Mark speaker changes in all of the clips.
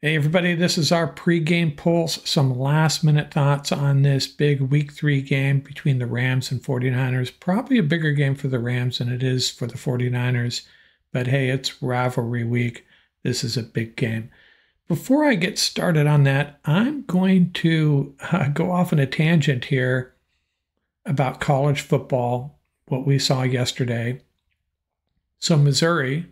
Speaker 1: Hey, everybody, this is our pregame pulse. Some last minute thoughts on this big week 3 game between the Rams and 49ers. Probably a bigger game for the Rams than it is for the 49ers. But hey, it's rivalry week. This is a big game. Before I get started on that, I'm going to go off on a tangent here about college football, what we saw yesterday. So, Missouri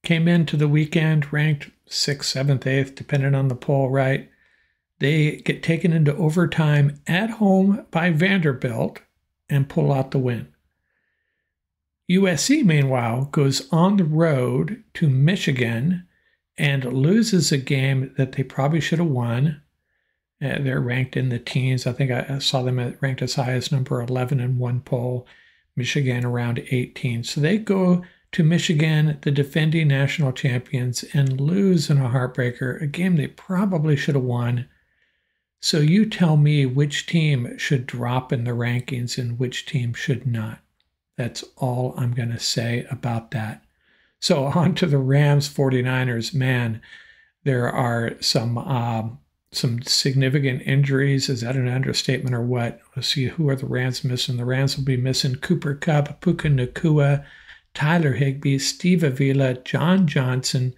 Speaker 1: came into the weekend ranked 6th, 7th, 8th, depending on the poll, right? They get taken into overtime at home by Vanderbilt and pull out the win. USC, meanwhile, goes on the road to Michigan and loses a game that they probably should have won. They're ranked in the teens. I think I saw them ranked as high as number 11 in one poll. Michigan around 18. So they go to Michigan, the defending national champions, and lose in a heartbreaker, a game they probably should have won. So you tell me which team should drop in the rankings and which team should not. That's all I'm going to say about that. So on to the Rams 49ers. Man, there are some significant injuries. Is that an understatement or what? Let's see, who are the Rams missing? The Rams will be missing Cooper Kupp, Puka Nacua, Tyler Higbee, Steve Avila, John Johnson,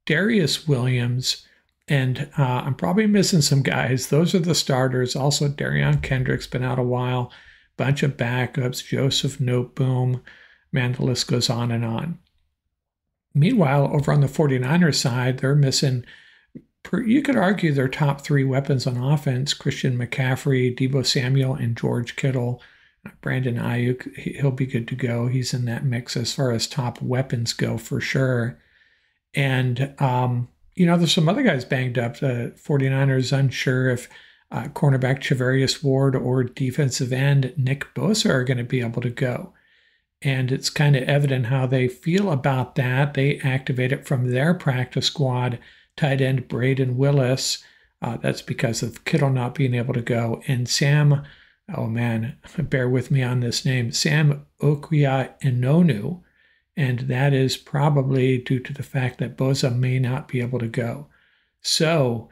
Speaker 1: Darius Williams, and I'm probably missing some guys. Those are the starters. Also, Darion Kendrick's been out a while. Bunch of backups, Joseph Noteboom. Man, the list goes on and on. Meanwhile, over on the 49ers side, they're missing, you could argue, their top 3 weapons on offense: Christian McCaffrey, Deebo Samuel, and George Kittle. Brandon Ayuk, he'll be good to go. He's in that mix as far as top weapons go for sure. And, there's some other guys banged up. The 49ers unsure if cornerback Charvarius Ward or defensive end Nick Bosa are going to be able to go. And it's kind of evident how they feel about that. They activate it from their practice squad, tight end Braden Willis. That's because of Kittle not being able to go. And Sam, oh man, bear with me on this name, Sam Okuya-Inonu, and that is probably due to the fact that Bosa may not be able to go. So,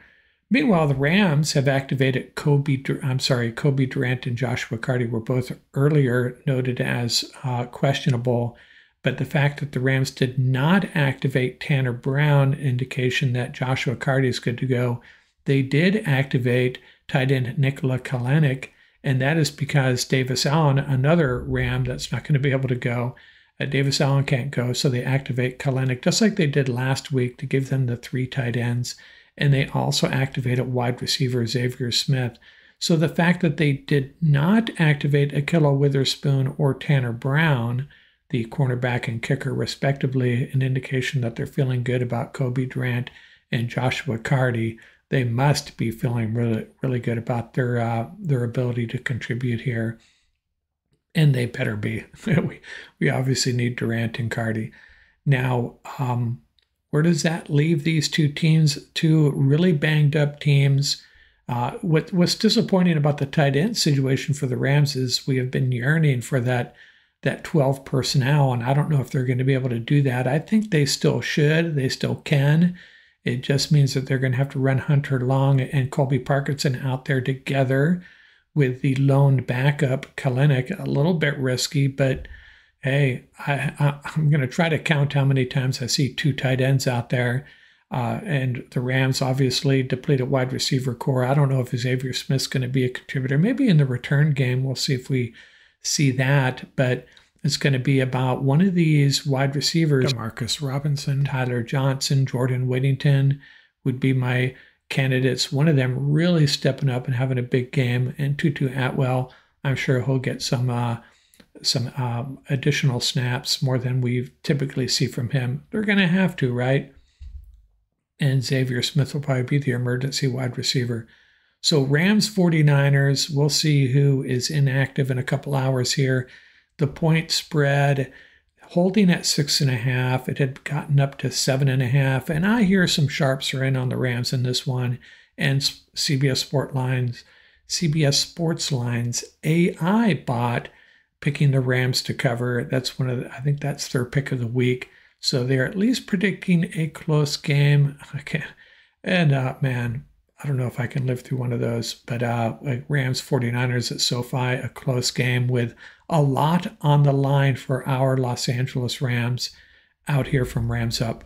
Speaker 1: meanwhile, the Rams have activated Kobe Durant and Joshua Carty were both earlier noted as questionable, but the fact that the Rams did not activate Tanner Brown, indication that Joshua Carty is good to go. They did activate tight end Nikola Kalanick, and that is because Davis Allen, another Ram that's not going to be able to go, Davis Allen can't go, so they activate Kalanick, just like they did last week to give them the 3 tight ends. And they also activated wide receiver Xavier Smith. So the fact that they did not activate Ahkello Witherspoon or Tanner Brown, the cornerback and kicker respectively, an indication that they're feeling good about Kobe Durant and Joshua Carty. They must be feeling really, really good about their ability to contribute here. And they better be. we obviously need Durant and Carty. Now, where does that leave these two teams? 2 really banged up teams. What's disappointing about the tight end situation for the Rams is we have been yearning for that 12 personnel, and I don't know if they're going to be able to do that. I think they still should. They still can. It just means that they're going to have to run Hunter Long and Colby Parkinson out there together with the lone backup, Kalanick. A little bit risky, but hey, I'm going to try to count how many times I see 2 tight ends out there. And the Rams obviously depleted wide receiver core. I don't know if Xavier Smith's going to be a contributor. Maybe in the return game, we'll see if we see that. But it's going to be about one of these wide receivers. Marcus Robinson, Tyler Johnson, Jordan Whittington would be my candidates. One of them really stepping up and having a big game. And Tutu Atwell, I'm sure he'll get some additional snaps, more than we typically see from him. They're going to have to, right? And Xavier Smith will probably be the emergency wide receiver. So Rams 49ers, we'll see who is inactive in a couple hours here. The point spread holding at 6.5. It had gotten up to 7.5. And I hear some sharps are in on the Rams in this one. And CBS Sports Lines AI bot picking the Rams to cover. That's I think that's their pick of the week. So they're at least predicting a close game. And man, I don't know if I can live through one of those, but like Rams 49ers at SoFi, a close game with a lot on the line for our Los Angeles Rams out here from Rams Up.